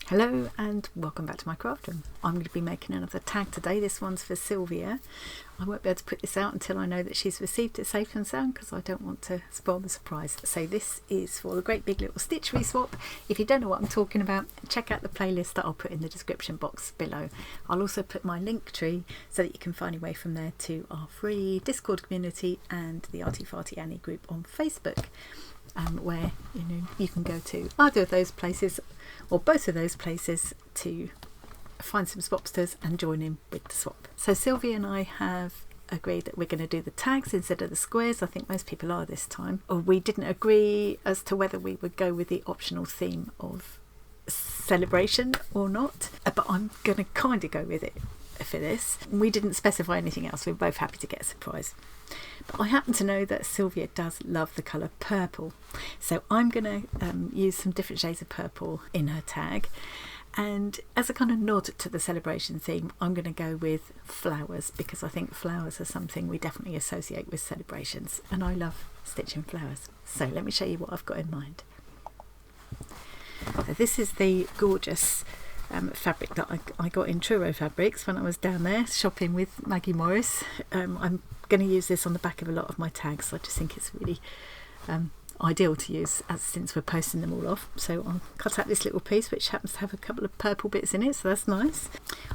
Hello and welcome back to my craft room. I'm going to be making another tag today. This one's for Sylvia. I won't be able to put this out until I know that she's received it safe and sound because I don't want to spoil the surprise. So this is for a great big little Stitchery swap. If you don't know what I'm talking about, check out the playlist that I'll put in the description box below. I'll also put my link tree so that you can find your way from there to our free Discord community and the Arty Farty Annie group on Facebook, where you can go to either of those places or both of those places to find some swapsters and join in with the swap. So Sylvia and I have agreed that we're going to do the tags instead of the squares. I think most people are this time. Or we didn't agree as to whether we would go with the optional theme of celebration or not, but I'm going to kind of go with it for this. We didn't specify anything else. We're both happy to get a surprise. But I happen to know that Sylvia does love the colour purple, so I'm going to use some different shades of purple in her tag, and as a kind of nod to the celebration theme, I'm going to go with flowers because I think flowers are something we definitely associate with celebrations, and I love stitching flowers. So let me show you what I've got in mind. So this is the gorgeous fabric that I got in Truro Fabrics when I was down there shopping with Maggie Morris. I'm going to use this on the back of a lot of my tags. I just think it's really ideal to use since we're posting them all off. So I'll cut out this little piece which happens to have a couple of purple bits in it, so that's nice.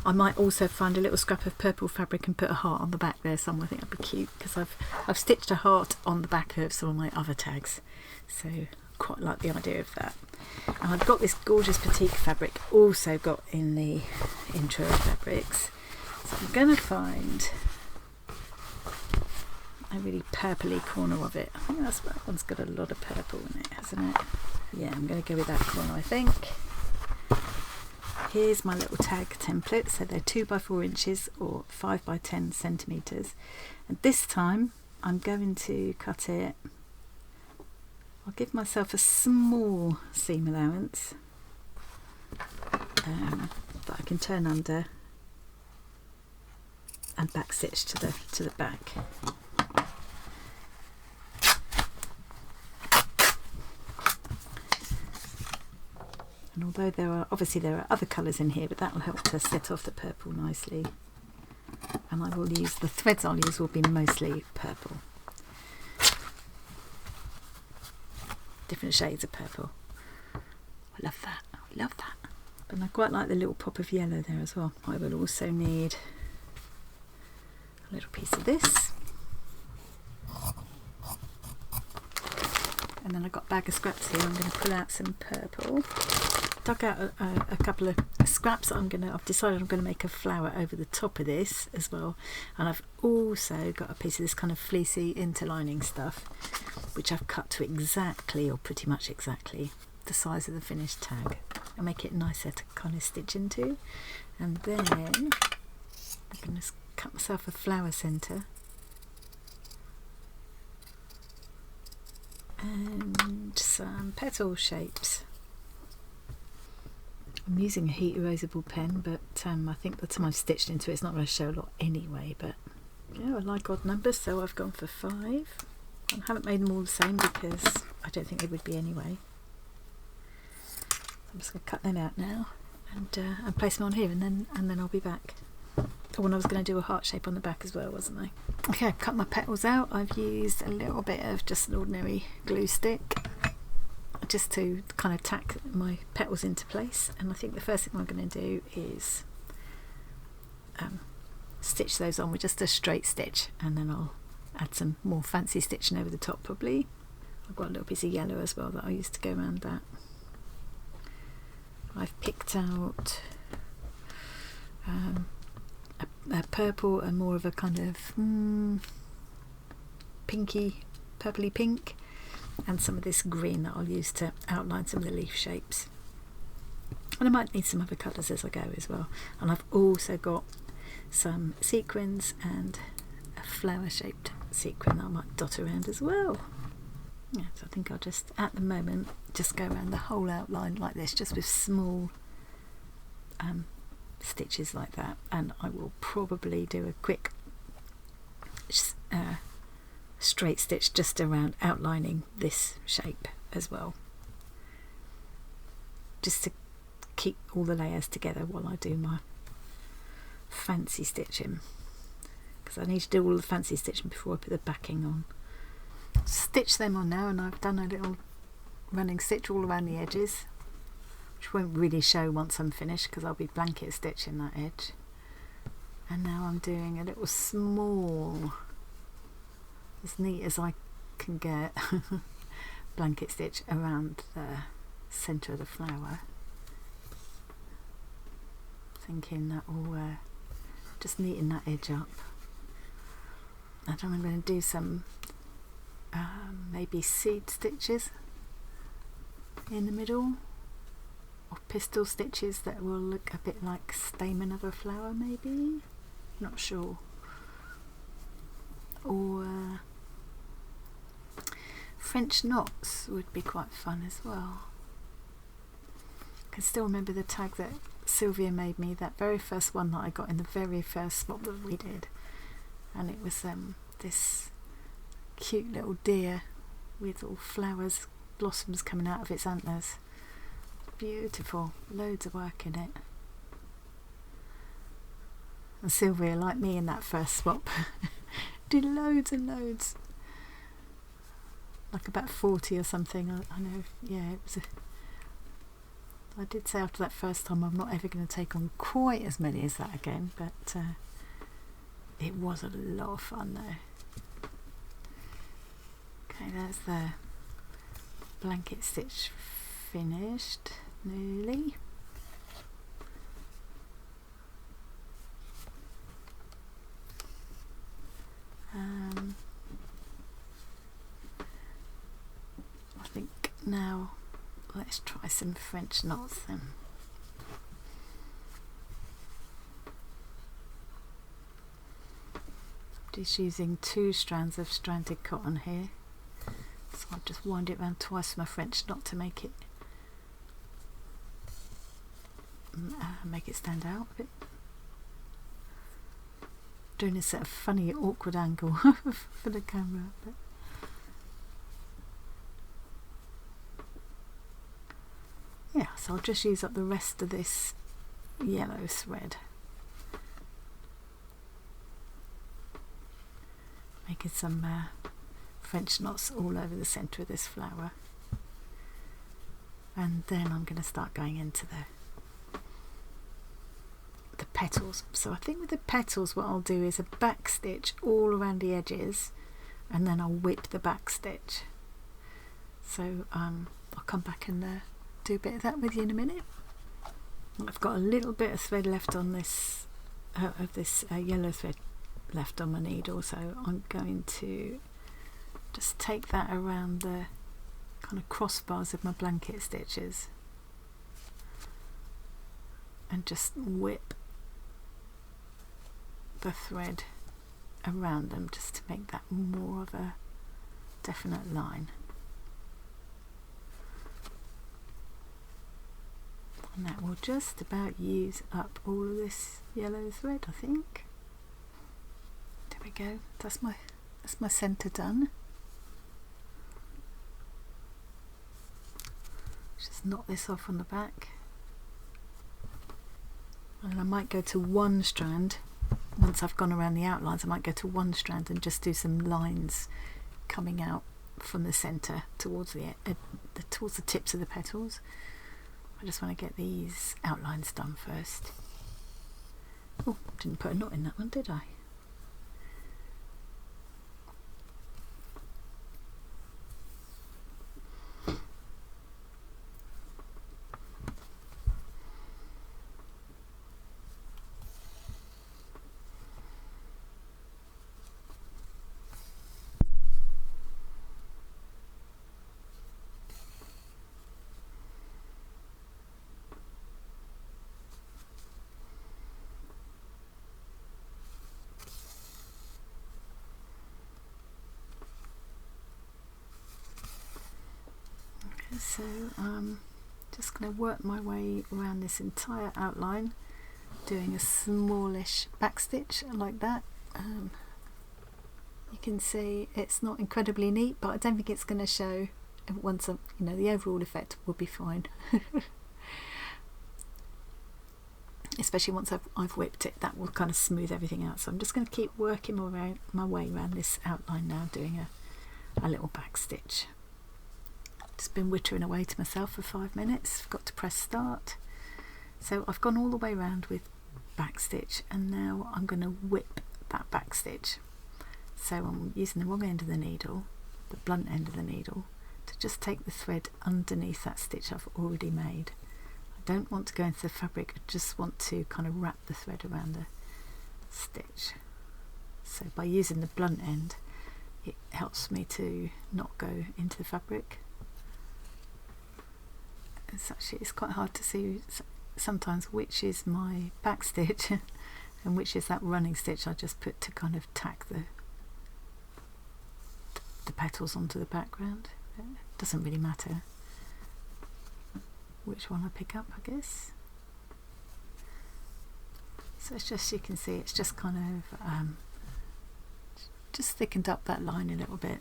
I might also find a little scrap of purple fabric and put a heart on the back there somewhere. I think that'd be cute because I've stitched a heart on the back of some of my other tags, so quite like the idea of that. And I've got this gorgeous batik fabric also got in Truro Fabrics, so I'm going to find a really purpley corner of it. I think that one's got a lot of purple in it, hasn't it? Yeah, I'm going to go with that corner, I think. Here's my little tag template. So they're 2 by 4 inches or 5 by 10 centimetres, and this time I'm going to cut it. I'll give myself a small seam allowance that I can turn under and back stitch to the back. And although there are other colours in here, but that will help to set off the purple nicely. And I will use the threads I'll use will be mostly purple. Different shades of purple. I love that. I love that. But I quite like the little pop of yellow there as well. I will also need a little piece of this. And then I've got a bag of scraps here. I'm going to pull out some purple. Dug out a couple of scraps. I've decided I'm going to make a flower over the top of this as well. And I've also got a piece of this kind of fleecy interlining stuff, which I've cut to exactly, or pretty much exactly, the size of the finished tag and make it nicer to kind of stitch into. And then I'm going to cut myself a flower centre and some petal shapes. I'm using a heat erasable pen, but I think the time I've stitched into it's not going to show a lot anyway, but yeah, I like odd numbers, so I've gone for 5. I haven't made them all the same because I don't think they would be anyway. I'm just going to cut them out now and place them on here, and then I'll be back. Oh, and I was going to do a heart shape on the back as well, wasn't I? Okay, I've cut my petals out. I've used a little bit of just an ordinary glue stick just to kind of tack my petals into place, and I think the first thing I'm going to do is stitch those on with just a straight stitch, and then I'll add some more fancy stitching over the top probably. I've got a little piece of yellow as well that I used to go around that. I've picked out a purple and more of a kind of pinky, purpley pink, and some of this green that I'll use to outline some of the leaf shapes. And I might need some other colours as I go as well. And I've also got some sequins and a flower shaped sequin that I might dot around as well. Yeah, so I think I'll just, at the moment, just go around the whole outline like this, just with small stitches like that. And I will probably do a quick straight stitch just around outlining this shape as well, just to keep all the layers together while I do my fancy stitching, because I need to do all the fancy stitching before I put the backing on. Stitch them on now, and I've done a little running stitch all around the edges, which won't really show once I'm finished because I'll be blanket stitching that edge. And now I'm doing a little small, as neat as I can get, blanket stitch around the centre of the flower, thinking that will just neaten that edge up. And I'm going to do some maybe seed stitches in the middle, or pistil stitches that will look a bit like stamen of a flower, maybe, not sure. Or French knots would be quite fun as well. I can still remember the tag that Sylvia made me, that very first one that I got in the very first swap that we did, and it was this cute little deer with all flowers, blossoms coming out of its antlers. Beautiful, loads of work in it. And Sylvia, like me in that first swap, did loads and loads, like about 40 or something. I know, yeah, it was I did say after that first time I'm not ever going to take on quite as many as that again, but it was a lot of fun though. Okay, that's the blanket stitch finished nearly. I think now let's try some French knots then. Just using 2 strands of stranded cotton here, so I'll just wind it around twice with my French knot to make it stand out a bit. Doing this at a funny awkward angle for the camera, but yeah, so I'll just use up the rest of this yellow thread, making some French knots all over the centre of this flower, and then I'm going to start going into the petals. So I think with the petals what I'll do is a back stitch all around the edges, and then I'll whip the back stitch. So I'll come back and do a bit of that with you in a minute. I've got a little bit of thread left on this yellow thread left on my needle, so I'm going to just take that around the kind of crossbars of my blanket stitches and just whip the thread around them just to make that more of a definite line. And that will just about use up all of this yellow thread, I think. There we go. That's my centre done. Just knot this off on the back. And I might go to one strand. Once I've gone around the outlines, I might go to one strand and just do some lines coming out from the centre towards the tips of the petals. I just want to get these outlines done first. Oh, didn't put a knot in that one, did I? So I'm just going to work my way around this entire outline, doing a smallish back stitch like that. You can see it's not incredibly neat, but I don't think it's going to show once the overall effect will be fine. especially once I've whipped it, that will kind of smooth everything out. So I'm just going to keep working my way around this outline now, doing a little back stitch. Just been whittering away to myself for 5 minutes. Forgot to press start. So I've gone all the way around with back stitch, and now I'm going to whip that back stitch. So I'm using the wrong end of the needle, the blunt end of the needle, to just take the thread underneath that stitch I've already made. I don't want to go into the fabric, I just want to kind of wrap the thread around the stitch. So by using the blunt end, it helps me to not go into the fabric. It's quite hard to see sometimes which is my back stitch and which is that running stitch I just put to kind of tack the petals onto the background. It doesn't really matter which one I pick up, I guess. So it's just, you can see, it's just kind of just thickened up that line a little bit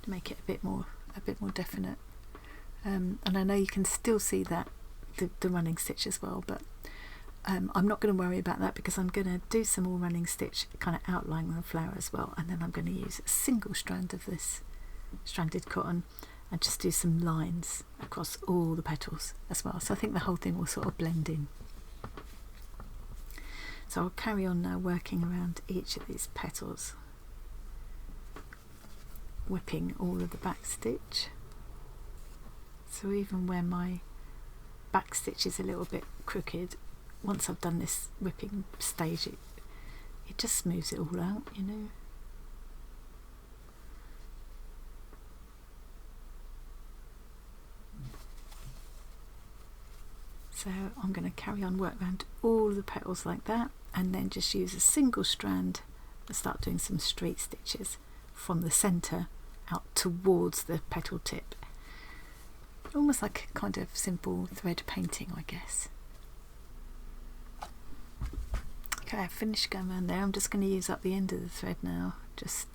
to make it a bit more definite. And I know you can still see that the running stitch as well, but I'm not going to worry about that because I'm going to do some more running stitch kind of outlining the flower as well, and then I'm going to use a single strand of this stranded cotton and just do some lines across all the petals as well. So I think the whole thing will sort of blend in. So I'll carry on now working around each of these petals, whipping all of the back stitch. So even where my back stitch is a little bit crooked, once I've done this whipping stage, it just smooths it all out, you know. So I'm going to carry on work around all the petals like that, and then just use a single strand and start doing some straight stitches from the centre out towards the petal tip. Almost like a kind of simple thread painting, I guess. Okay, I've finished going around there. I'm just going to use up the end of the thread now, just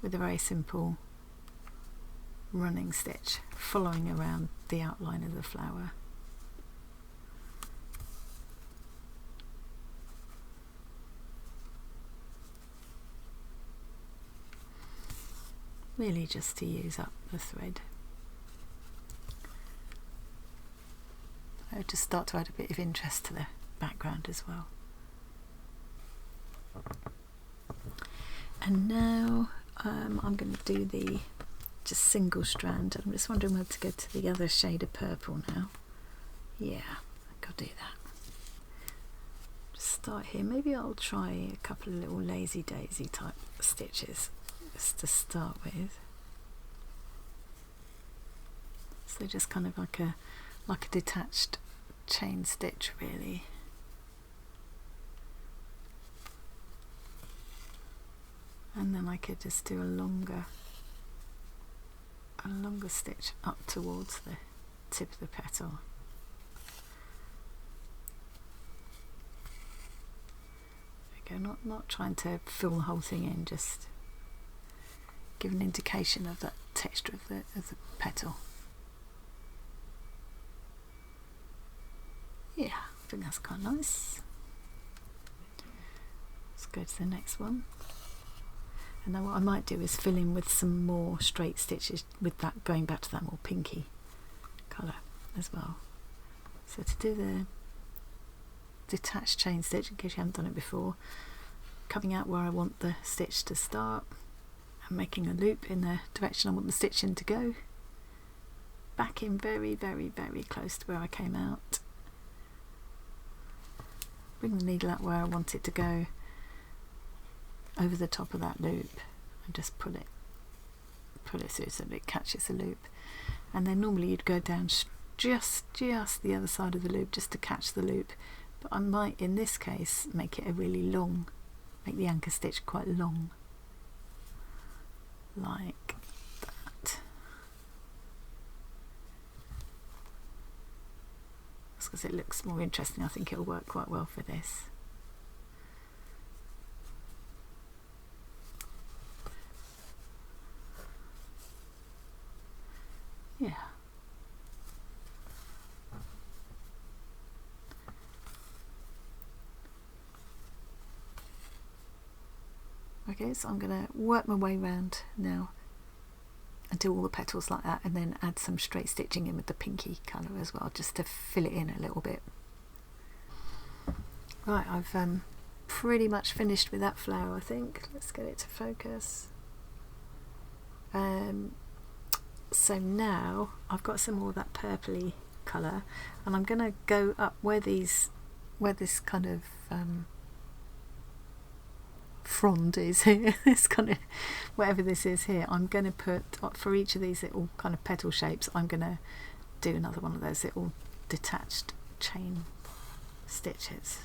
with a very simple running stitch, following around the outline of the flower. Really just to use up the thread. I just start to add a bit of interest to the background as well. And now I'm going to do the just single strand. I'm just wondering whether to go to the other shade of purple now. Yeah, I think I'll do that. Just start here. Maybe I'll try a couple of little lazy daisy type stitches just to start with. So just kind of like a detached chain stitch, really. And then I could just do a longer stitch up towards the tip of the petal. There we go, not trying to fill the whole thing in, just give an indication of that texture of the petal. Yeah, I think that's quite nice. Let's go to the next one. And then what I might do is fill in with some more straight stitches with that, going back to that more pinky colour as well. So to do the detached chain stitch, in case you haven't done it before, coming out where I want the stitch to start and making a loop in the direction I want the stitch in to go, back in very, very, very close to where I came out, bring the needle out where I want it to go, over the top of that loop, and just pull it through so that it catches the loop. And then normally you'd go down just the other side of the loop just to catch the loop, but I might in this case make it a really long, make the anchor stitch quite long, like that. Just because it looks more interesting, I think it'll work quite well for this. Yeah. go. So I'm going to work my way around now and do all the petals like that, and then add some straight stitching in with the pinky colour as well, just to fill it in a little bit. Right, I've pretty much finished with that flower, I think. Let's get it to focus. So now I've got some more of that purpley colour, and I'm going to go up where this kind of frond is here, this kind of, whatever this is here, I'm going to put, for each of these little kind of petal shapes, I'm going to do another one of those little detached chain stitches.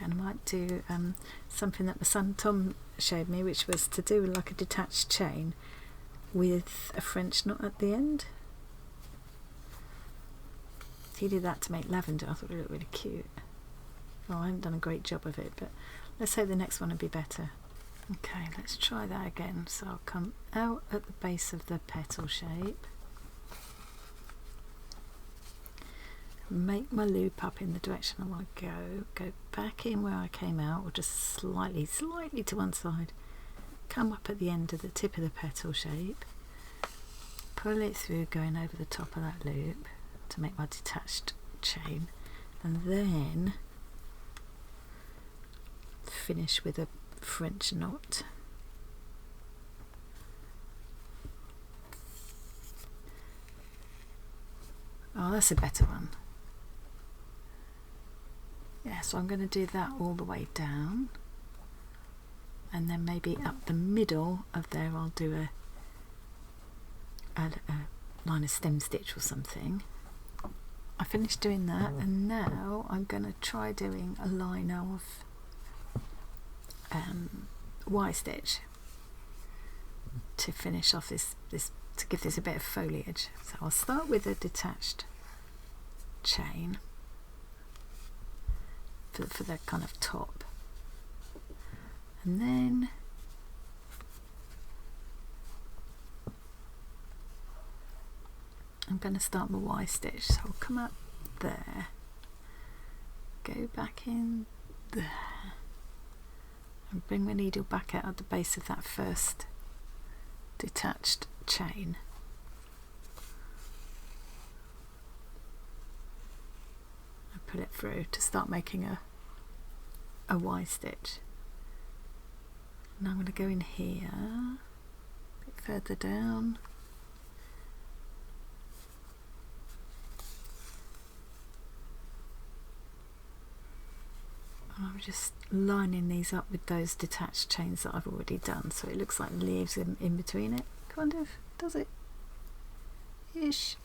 And I might do something that my son Tom showed me, which was to do like a detached chain with a French knot at the end. He did that to make lavender. I thought it looked really cute. Well, I haven't done a great job of it, but let's hope the next one will be better. Okay, let's try that again. So I'll come out at the base of the petal shape, make my loop up in the direction I want to go back in where I came out, or just slightly to one side, come up at the end of the tip of the petal shape, pull it through going over the top of that loop to make my detached chain, and then finish with a French knot. Oh, that's a better one. Yeah, so I'm going to do that all the way down, and then maybe up the middle of there I'll do a line of stem stitch or something. I finished doing that, and now I'm going to try doing a line of Y stitch to finish off this to give this a bit of foliage. So I'll start with a detached chain for the kind of top, and then I'm going to start my Y stitch. So I'll come up there, go back in there, and bring my needle back out at the base of that first detached chain. And pull it through to start making a Y stitch. Now I'm going to go in here, a bit further down. I'm just lining these up with those detached chains that I've already done, so it looks like leaves in between it. Kind of, does it? Ish.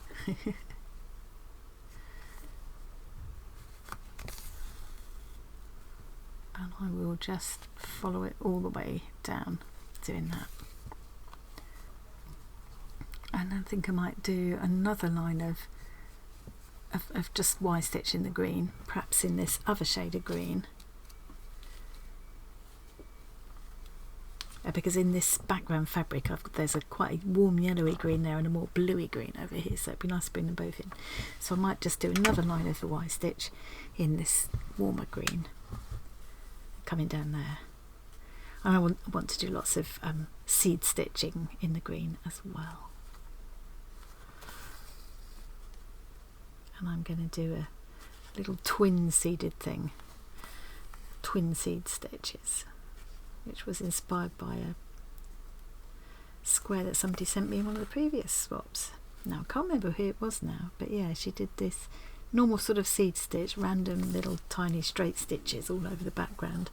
And I will just follow it all the way down, doing that. And I think I might do another line of just Y stitch in the green, perhaps in this other shade of green. Because in this background fabric there's a quite a warm yellowy green there and a more bluey green over here, so it'd be nice to bring them both in. So I might just do another line of the Y stitch in this warmer green coming down there, and I want to do lots of seed stitching in the green as well. And I'm going to do a little twin seeded thing, twin seed stitches, which was inspired by a square that somebody sent me in one of the previous swaps. Now I can't remember who it was now, but yeah, she did this normal sort of seed stitch, random little tiny straight stitches all over the background,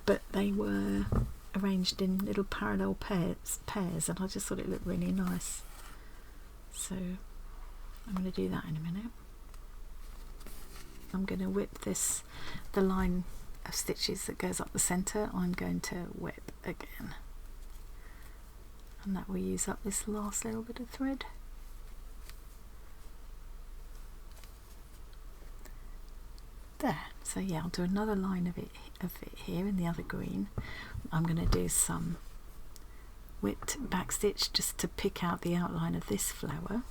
but they were arranged in little parallel pairs, and I just thought it looked really nice. So I'm going to do that in a minute. I'm going to whip the line of stitches that goes up the centre, I'm going to whip again, and that will use up this last little bit of thread. There, so yeah, I'll do another line of it here in the other green. I'm going to do some whipped back stitch just to pick out the outline of this flower.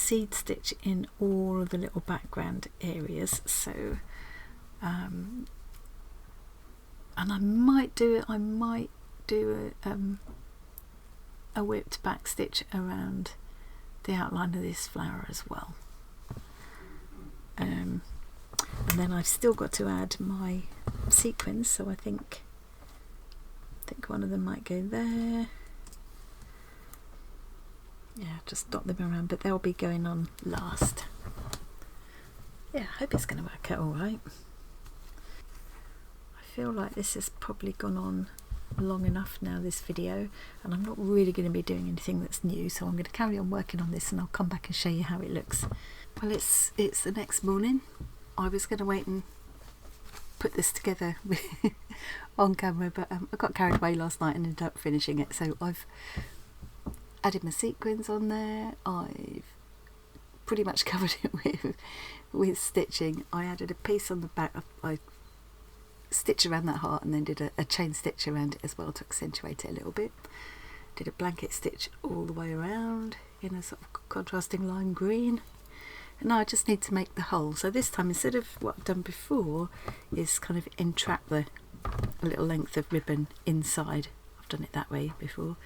seed stitch in all of the little background areas. So and I might do a whipped back stitch around the outline of this flower as well. And then I've still got to add my sequins, so I think one of them might go there. Yeah, just dot them around, but they'll be going on last. Yeah, I hope it's going to work out all right. I feel like this has probably gone on long enough now, this video, and I'm not really going to be doing anything that's new, so I'm going to carry on working on this and I'll come back and show you how it looks. Well, it's the next morning. I was going to wait and put this together on camera, but I got carried away last night and ended up finishing it. So I've added my sequins on there. I've pretty much covered it with stitching. I added a piece on the back. I stitched around that heart and then did a chain stitch around it as well to accentuate it a little bit. Did a blanket stitch all the way around in a sort of contrasting lime green. And now I just need to make the hole. So this time, instead of what I've done before, is kind of entrap a little length of ribbon inside. I've done it that way before.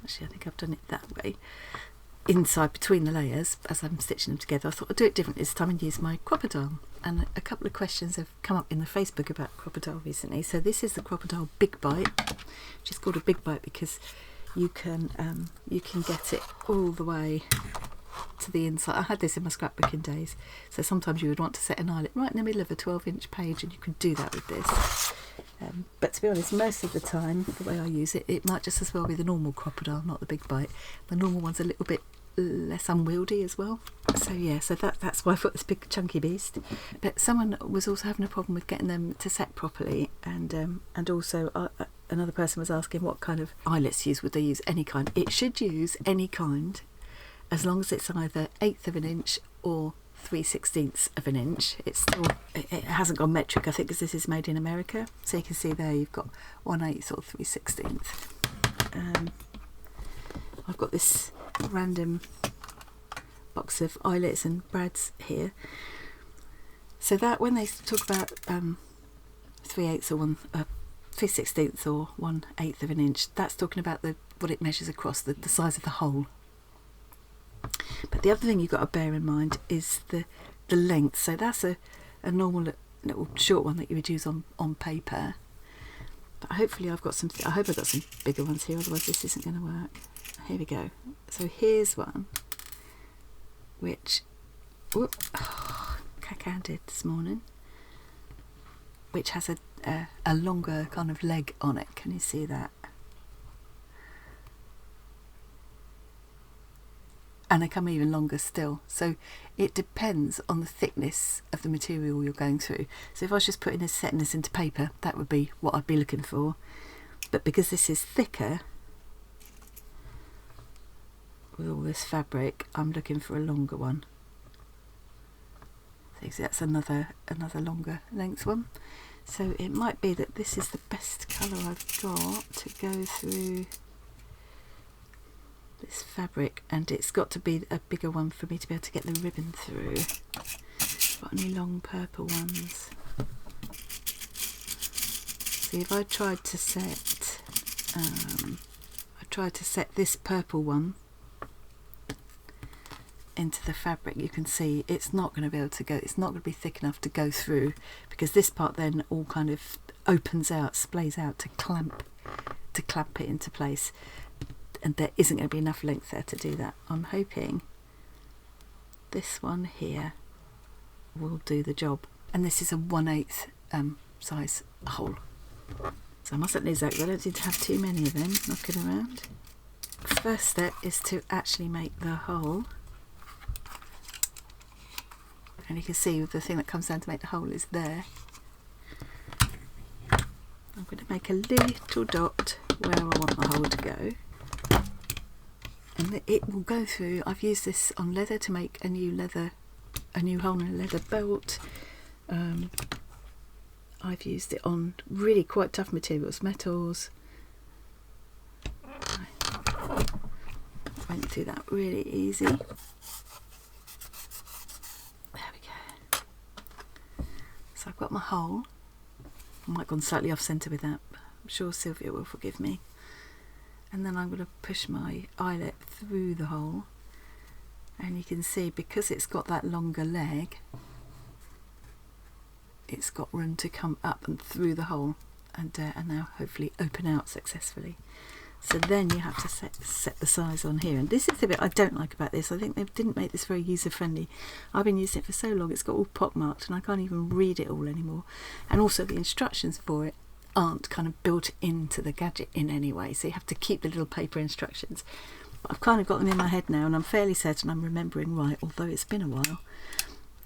Actually, I think I've done it that way. Inside between the layers as I'm stitching them together. I thought I'd do it differently this time and use my crocodile. And a couple of questions have come up in the Facebook about crocodile recently. So this is the crocodile Big Bite, which is called a Big Bite because you can get it all the way to the inside. I had this in my scrapbooking days, so sometimes you would want to set an eyelet right in the middle of a 12-inch page, and you can do that with this. But to be honest, most of the time, the way I use it, it might just as well be the normal crocodile, not the Big Bite. The normal one's a little bit less unwieldy as well. So yeah, so that's why I've got this big chunky beast. But someone was also having a problem with getting them to set properly, and also another person was asking what kind of eyelets use. Would they use any kind? It should use any kind, as long as it's either 1/8 of an inch or 3/16 of an inch. It hasn't gone metric, I think, because this is made in America. So you can see there you've got 1/8 or 3/16. I've got this random box of eyelets and brads here. So that when they talk about 3/8 or 3/16 or 1/8 of an inch, that's talking about what it measures across, the size of the hole. But the other thing you've got to bear in mind is the length. So that's a normal little short one that you would use on paper. But hopefully I hope I've got some bigger ones here, otherwise this isn't going to work. Here we go. So here's one which cack-handed this morning, which has a longer kind of leg on it. Can you see that? And they come even longer still. So it depends on the thickness of the material you're going through. So if I was just setting this into paper, that would be what I'd be looking for. But because this is thicker with all this fabric, I'm looking for a longer one. So that's another longer length one. So it might be that this is the best colour I've got to go through this fabric, and it's got to be a bigger one for me to be able to get the ribbon through. Got any long purple ones? See, if I tried to set this purple one into the fabric, you can see it's not going to be able to go, it's not going to be thick enough to go through, because this part then all kind of opens out, splays out to clamp it into place, and there isn't going to be enough length there to do that. I'm hoping this one here will do the job, and this is a 1/8 size hole, so I mustn't lose that because I don't need to have too many of them knocking around. First step is to actually make the hole, and you can see the thing that comes down to make the hole is there. I'm going to make a little dot where I want the hole to go, and it will go through. I've used this on leather to make a new hole in a leather belt. I've used it on really quite tough materials, metals. went through that really easy. There we go. So I've got my hole. I might have gone slightly off centre with that, but I'm sure Sylvia will forgive me. And then I'm going to push my eyelet through the hole, and you can see because it's got that longer leg, it's got room to come up and through the hole and now hopefully open out successfully. So then you have to set the size on here, and this is the bit I don't like about this. I think they didn't make this very user friendly. I've been using it for so long, it's got all pockmarked and I can't even read it all anymore, and also the instructions for it aren't kind of built into the gadget in any way, so you have to keep the little paper instructions. But I've kind of got them in my head now, and I'm fairly certain I'm remembering right, although it's been a while,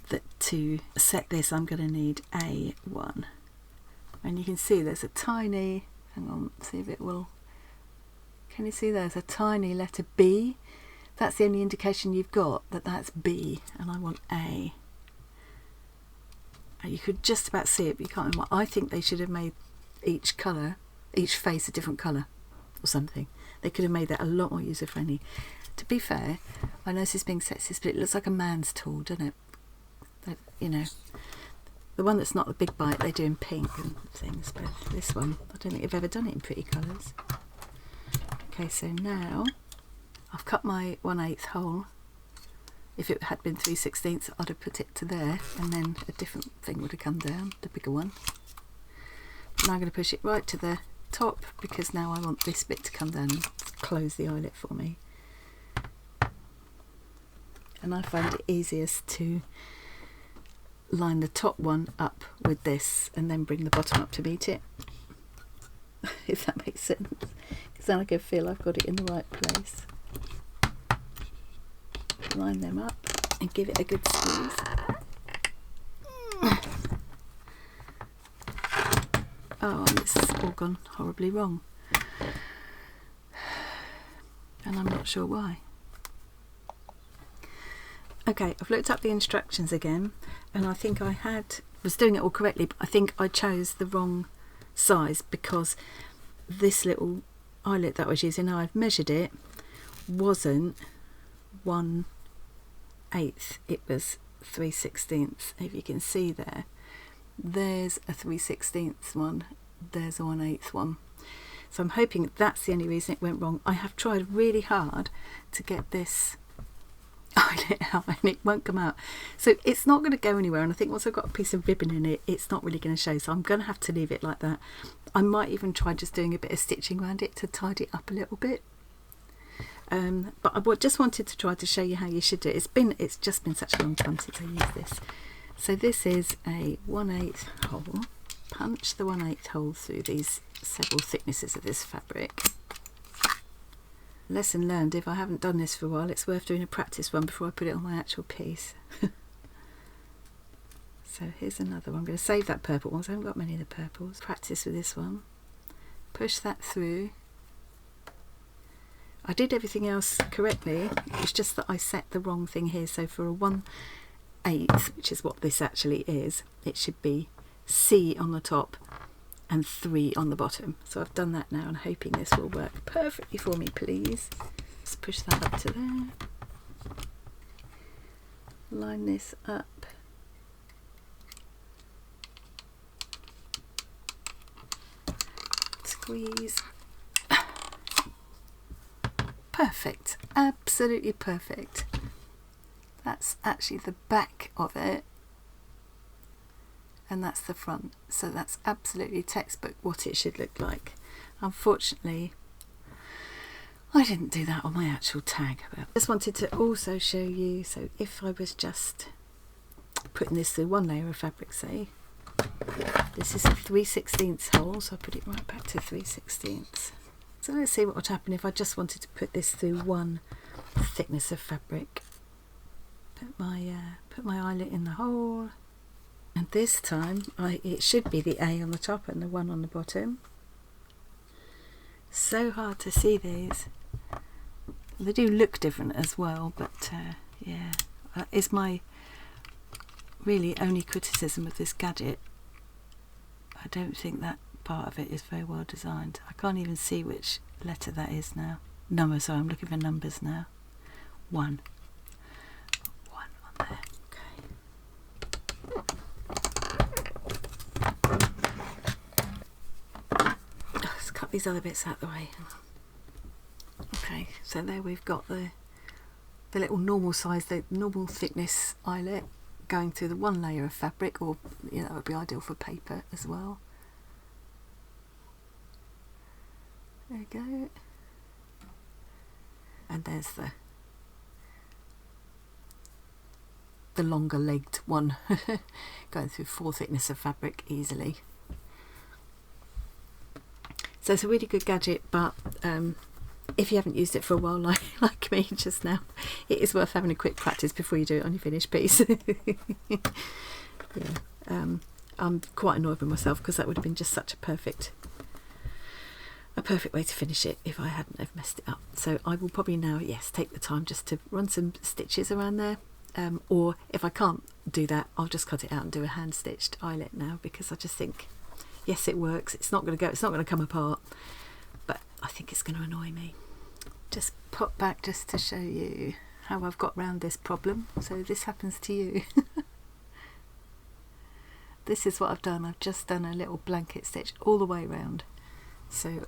that to set this I'm going to need A1. And you can see there's a tiny, hang on, see if it will, can you see there's a tiny letter B? That's the only indication you've got that that's B, and I want A. And you could just about see it, but you can't remember. I think they should have made each colour, each face a different colour or something. They could have made that a lot more user friendly. To be fair, I know this is being sexist, but it looks like a man's tool, doesn't it? That, you know, the one that's not the big bite they do in pink and things, but this one I don't think I've ever done it in pretty colours. Okay, so now I've cut my 1/8 hole. If it had been 3/16, I'd have put it to there, and then a different thing would have come down, the bigger one. Now I'm going to push it right to the top, because now I want this bit to come down and close the eyelet for me. And I find it easiest to line the top one up with this and then bring the bottom up to meet it, if that makes sense, because then I can feel I've got it in the right place. Line them up and give it a good squeeze. Oh, and it's all gone horribly wrong, and I'm not sure why. Okay, I've looked up the instructions again, and I think I was doing it all correctly, but I think I chose the wrong size, because this little eyelet that I was using, now I've measured it, wasn't 1/8, it was 3/16. If you can see there, there's a 3/16 one, there's a 1/8 one. So I'm hoping that's the only reason it went wrong. I have tried really hard to get this eyelet out and it won't come out. So it's not going to go anywhere, and I think once I've got a piece of ribbon in it, it's not really going to show. So I'm going to have to leave it like that. I might even try just doing a bit of stitching around it to tidy it up a little bit. But I just wanted to try to show you how you should do it. It's just been such a long time since I used this. So this is a 1/8 hole. Punch the 1/8 hole through these several thicknesses of this fabric. Lesson learned, if I haven't done this for a while, it's worth doing a practice one before I put it on my actual piece. So here's another one. I'm going to save that purple one, so I haven't got many of the purples. Practice with this one. Push that through. I did everything else correctly, it's just that I set the wrong thing here. So for a 1/8, which is what this actually is, it should be C on the top and 3 on the bottom. So I've done that now, and hoping this will work perfectly for me, please. Let's push that up to there. Line this up. Squeeze. Perfect, absolutely perfect. That's actually the back of it, and that's the front, so that's absolutely textbook what it should look like. Unfortunately, I didn't do that on my actual tag, but I just wanted to also show you, so if I was just putting this through one layer of fabric, say, this is a 3/16 hole, so I put it right back to 3/16. So let's see what would happen if I just wanted to put this through one thickness of fabric. Put my eyelet in the hole, and this time it should be the A on the top and the 1 on the bottom. So hard to see these. They do look different as well, but yeah, it's my really only criticism of this gadget. I don't think that part of it is very well designed. I can't even see which letter that is now. Number, sorry, I'm looking for numbers now. one on there. Okay. Let's cut these other bits out of the way. Okay, so there we've got the little normal size, the normal thickness eyelet going through the one layer of fabric, or you know, that would be ideal for paper as well. There we go. And there's the longer legged one going through full thickness of fabric easily. So it's a really good gadget, but if you haven't used it for a while, like me just now, it is worth having a quick practice before you do it on your finished piece. Yeah, I'm quite annoyed with myself because that would have been just such a perfect way to finish it if I hadn't have messed it up. So I will probably now, yes, take the time just to run some stitches around there, or if I can't do that, I'll just cut it out and do a hand stitched eyelet now, because I just think, yes, it works. It's not going to come apart, but I think it's going to annoy me. Just pop back just to show you how I've got round this problem, so this happens to you. This is what I've done. I've just done a little blanket stitch all the way around. So,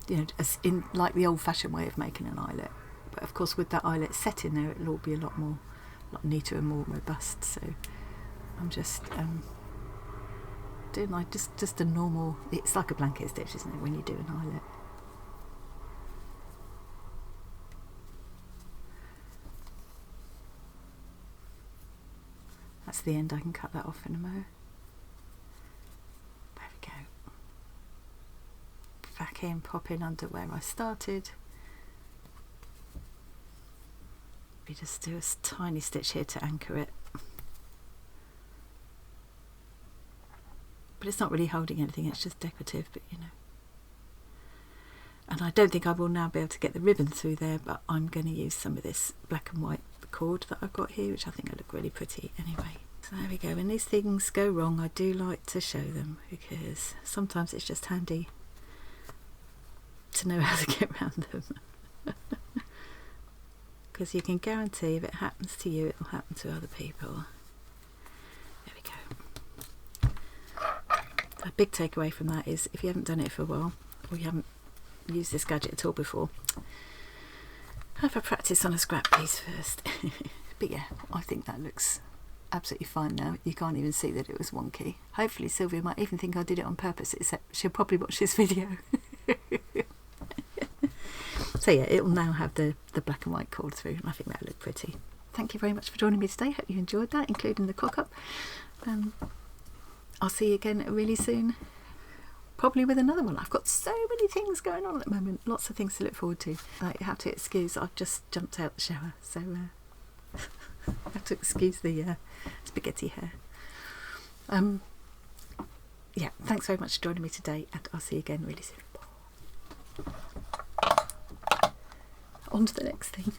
you know, as in like the old-fashioned way of making an eyelet. But of course, with that eyelet set in there, it'll all be a lot neater and more robust. So I'm just doing like just a normal. It's like a blanket stitch, isn't it, when you do an eyelet? That's the end. I can cut that off in a moment. There we go. Back in, pop in under where I started. We just do a tiny stitch here to anchor it. But it's not really holding anything, it's just decorative, but you know. And I don't think I will now be able to get the ribbon through there, but I'm going to use some of this black and white cord that I've got here, which I think will look really pretty anyway. So there we go. When these things go wrong, I do like to show them, because sometimes it's just handy to know how to get around them. Because you can guarantee if it happens to you, it will happen to other people. There we go. A big takeaway from that is, if you haven't done it for a while, or you haven't used this gadget at all before, have a practice on a scrap piece first. But yeah, I think that looks absolutely fine now. You can't even see that it was wonky. Hopefully Sylvia might even think I did it on purpose, except she'll probably watch this video. So yeah, it will now have the black and white cord through, and I think that'll look pretty. Thank you very much for joining me today. Hope you enjoyed that, including the cock-up. I'll see you again really soon, probably with another one. I've got so many things going on at the moment, lots of things to look forward to. You have to excuse, I've just jumped out the shower, so I have to excuse the spaghetti hair. Yeah, thanks very much for joining me today, and I'll see you again really soon. On to the next thing.